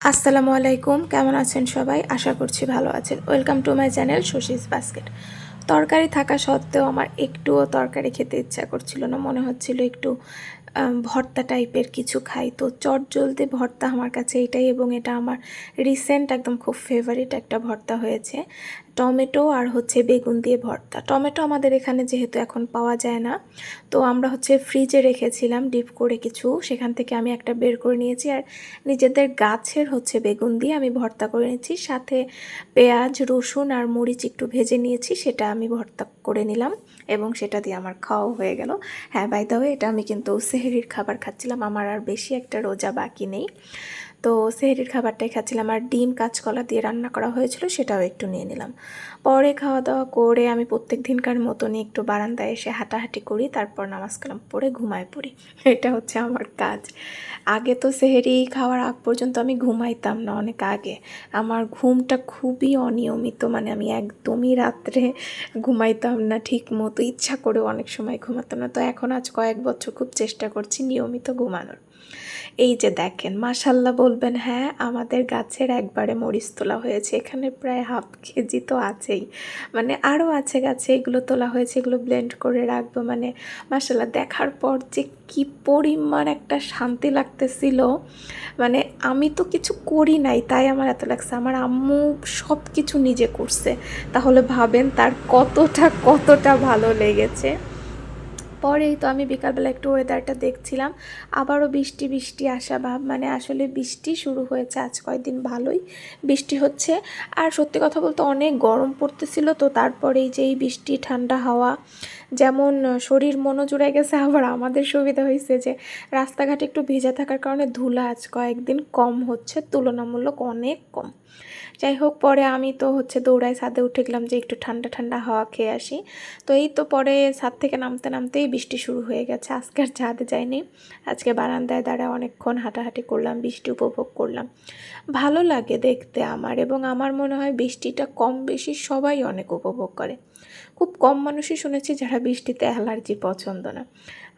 আসসালামু আলাইকুম, কেমন আছেন সবাই? আশা করছি ভালো আছেন। Welcome to my channel Shashi's basket. তরকারি থাকা সত্ত্বেও আমার একটুও তরকারি খেতে ইচ্ছা করছিল না। মনে হচ্ছিল একটু ভর্তা টাইপের কিছু খাই। তো চটজলদি ভর্তা আমার কাছে এটাই, এবং এটা আমার রিসেন্ট একদম খুব ফেভারিট একটা ভর্তা হয়েছে। টমেটো আর হচ্ছে বেগুন দিয়ে ভর্তা। টমেটো আমাদের এখানে যেহেতু এখন পাওয়া যায় না, তো আমরা হচ্ছে ফ্রিজে রেখেছিলাম ডিপ করে কিছু, সেখান থেকে আমি একটা বের করে নিয়েছি। আর নিজেদের গাছের হচ্ছে বেগুন দিয়ে আমি ভর্তা করে নিয়েছি। সাথে পেঁয়াজ, রসুন আর মরিচ একটু ভেজে নিয়েছি, সেটা আমি ভর্তা করে নিলাম এবং সেটা দিয়ে আমার খাওয়াও হয়ে গেল। হ্যাঁ, বাই দ্য ওয়ে, এটা আমি কিন্তু সেহরির খাবার খাচ্ছিলাম, আমার আর বেশি একটা রোজা বাকি নেই। তো সেহরির খাবারটাই খাচ্ছিলাম। আর ডিম কাঁচকলা দিয়ে রান্না করা হয়েছিল, সেটাও একটু নিয়ে নিলাম। পরে খাওয়া দাওয়া করে আমি প্রত্যেক দিনকার মতনই একটু বারান্দায় এসে হাঁটাহাঁটি করি, তারপর নামাজ কালাম পড়ে ঘুমায় পড়ি। এটা হচ্ছে আমার কাজ। আগে তো সেহরি খাওয়ার আগ পর্যন্ত আমি ঘুমাইতাম না, অনেক আগে। আমার ঘুমটা খুবই অনিয়মিত, মানে আমি একদমই রাত্রে ঘুমাইতাম না ঠিক মতো, ইচ্ছা করেও অনেক সময় ঘুমাতাম না। তো এখন আজ কয়েক বছর খুব চেষ্টা করছি নিয়মিত ঘুমানোর। এই যে দেখেন, মাশাল্লাহ বলবেন, হ্যাঁ, আমাদের গাছের একবারে মরিচ তোলা হয়েছে। এখানে প্রায় হাফ কেজি তো আছেই, মানে আরও আছে গাছে, এগুলো তোলা হয়েছে, এগুলো ব্লেন্ড করে রাখবো। মানে মাশাল্লাহ দেখার পর যে কি পরিমাণ একটা শান্তি লাগতেছিল, মানে আমি তো কিছু করি নাই, তাই আমার এত লাগছে। আমার আম্মু সব কিছু নিজে করছে, তাহলে ভাবেন তার কতটা ভালো লেগেছে। পরেই তো আমি বিকালবেলা একটু ওয়েদারটা দেখছিলাম, আবারও বৃষ্টি বৃষ্টি আসা ভাব, মানে আসলে বৃষ্টি শুরু হয়েছে আজ কয়েকদিন, ভালোই বৃষ্টি হচ্ছে। আর সত্যি কথা বলতে অনেক গরম পড়তেছিল, তো তারপরেই যে এই বৃষ্টি ঠান্ডা হাওয়া, যেমন শরীর মনও জুড়ে গেছে, আবার আমাদের সুবিধা হয়েছে যে রাস্তাঘাট একটু ভেজা থাকার কারণে ধুলা আজ কয়েকদিন কম হচ্ছে, তুলনামূলক অনেক কম। যাই হোক, পরে আমি তো হচ্ছে দৌড়ায় ছাদে উঠে গেলাম যে একটু ঠান্ডা ঠান্ডা হাওয়া খেয়ে আসি। তো এই তো পরে ছাদ থেকে নামতে নামতেই বৃষ্টি শুরু হয়ে গেছে। আজকে আর ছাদে যাইনি, আজকে বারান্দায় দাঁড়ায় অনেকক্ষণ হাঁটাহাঁটি করলাম, বৃষ্টি উপভোগ করলাম। ভালো লাগে দেখতে আমার, এবং আমার মনে হয় বৃষ্টিটা কম বেশি সবাই অনেক উপভোগ করে। খুব কম মানুষই শুনেছি যারা বৃষ্টিতে অ্যালার্জি পছন্দ না।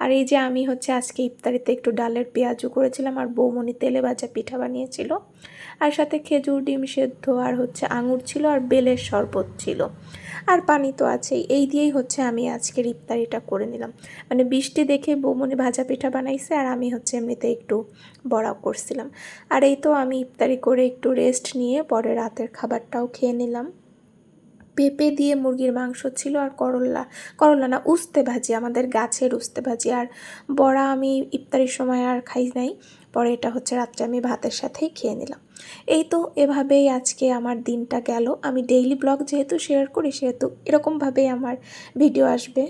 আর এই যে আমি হচ্ছে আজকে ইফতারিতে একটু ডালের পেঁয়াজু করেছিলাম, আর বৌমনি তেলে ভাজা পিঠা বানিয়েছিল, আর সাথে খেজুর, ডিম সেদ্ধ, আর হচ্ছে আঙুর ছিল, আর বেলের শরবত ছিল, আর পানি তো আছেই। এই দিয়েই হচ্ছে আমি আজকের ইফতারিটা করে নিলাম। মানে বৃষ্টি দেখে বৌমনি ভাজা পিঠা বানাইছে, আর আমি হচ্ছে এমনিতে একটু বড়া করছিলাম। আর এই তো আমি ইফতারি করে একটু রেস্ট নিয়ে পরে রাতের খাবারটাও খেয়ে নিলাম। পেঁপে দিয়ে মুরগির মাংস ছিল, আর করলা না, উস্তে ভাজি, আমাদের গাছের উস্তে ভাজি। আর বড়া আমি ইফতারির সময় আর খাই নাই, পরে এটা হচ্ছে রাত্রে আমি ভাতের সাথেই খেয়ে নিলাম। এই তো এভাবেই আজকে আমার দিনটা গেল। আমি ডেইলি ব্লগ যেহেতু শেয়ার করি, সেহেতু এরকমভাবেই আমার ভিডিও আসবে।